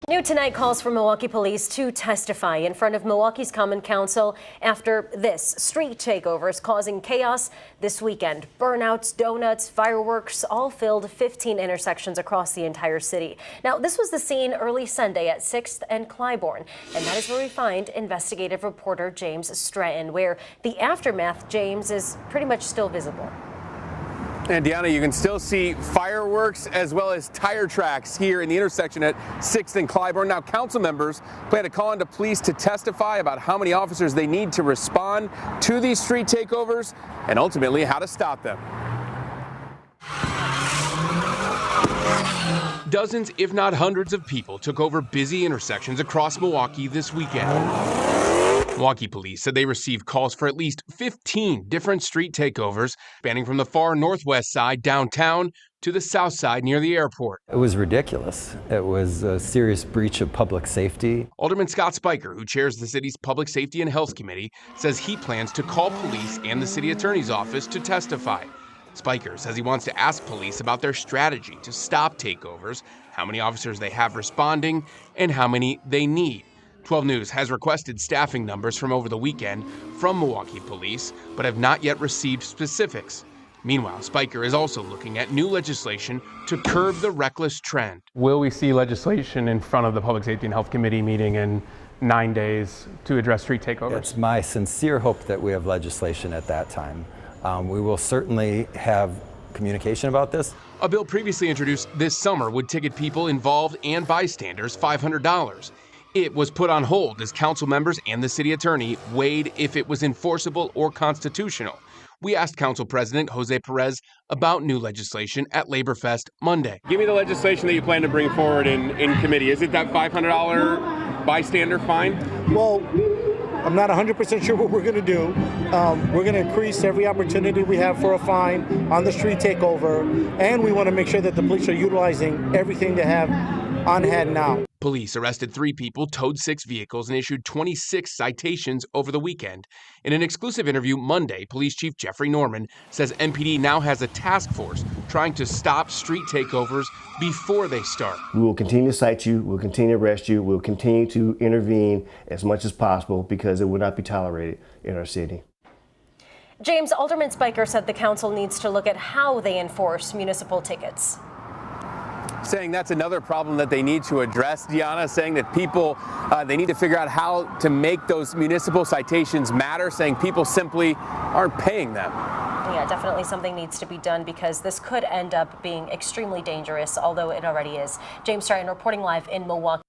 New tonight, calls for Milwaukee police to testify in front of Milwaukee's Common Council after this street takeovers causing chaos this weekend. Burnouts, donuts, fireworks all filled 15 intersections across the entire city. Now, this was the scene early Sunday at 6th and Clybourn, and that is where we find investigative reporter James Stratton, where the aftermath, James, is pretty much still visible. And Deanna, you can still see fireworks as well as tire tracks here in the intersection at 6th and Clybourn. Now, council members plan to call into police to testify about how many officers they need to respond to these street takeovers and ultimately how to stop them. Dozens, if not hundreds of people took over busy intersections across Milwaukee this weekend. Milwaukee police said they received calls for at least 15 different street takeovers, spanning from the far northwest side downtown to the south side near the airport. It was ridiculous. It was a serious breach of public safety. Alderman Scott Spiker, who chairs the city's Public Safety and Health Committee, says he plans to call police and the city attorney's office to testify. Spiker says he wants to ask police about their strategy to stop takeovers, how many officers they have responding, and how many they need. 12 News has requested staffing numbers from over the weekend from Milwaukee police, but have not yet received specifics. Meanwhile, Spiker is also looking at new legislation to curb the reckless trend. Will we see legislation in front of the Public Safety and Health Committee meeting in 9 days to address street takeovers? It's my sincere hope that we have legislation at that time. We will certainly have communication about this. A bill previously introduced this summer would ticket people involved and bystanders $500. It was put on hold as council members and the city attorney weighed if it was enforceable or constitutional. We asked Council President Jose Perez about new legislation at LaborFest Monday. Give me the legislation that you plan to bring forward in committee. Is it that $500 bystander fine? Well, I'm not 100% sure what we're going to do. We're going to increase every opportunity we have for a fine on the street takeover, and we want to make sure that the police are utilizing everything they have on hand now. Police arrested 3 people, towed 6 vehicles, and issued 26 citations over the weekend. In an exclusive interview Monday, Police Chief Jeffrey Norman says MPD now has a task force trying to stop street takeovers before they start. We will continue to cite you, we'll continue to arrest you, we'll continue to intervene as much as possible because it will not be tolerated in our city. James, Alderman Spiker said the council needs to look at how they enforce municipal tickets. Saying that's another problem that they need to address, Deanna, saying that people, they need to figure out how to make those municipal citations matter, saying people simply aren't paying them. Yeah, definitely something needs to be done because this could end up being extremely dangerous, although it already is. James Stratton reporting live in Milwaukee.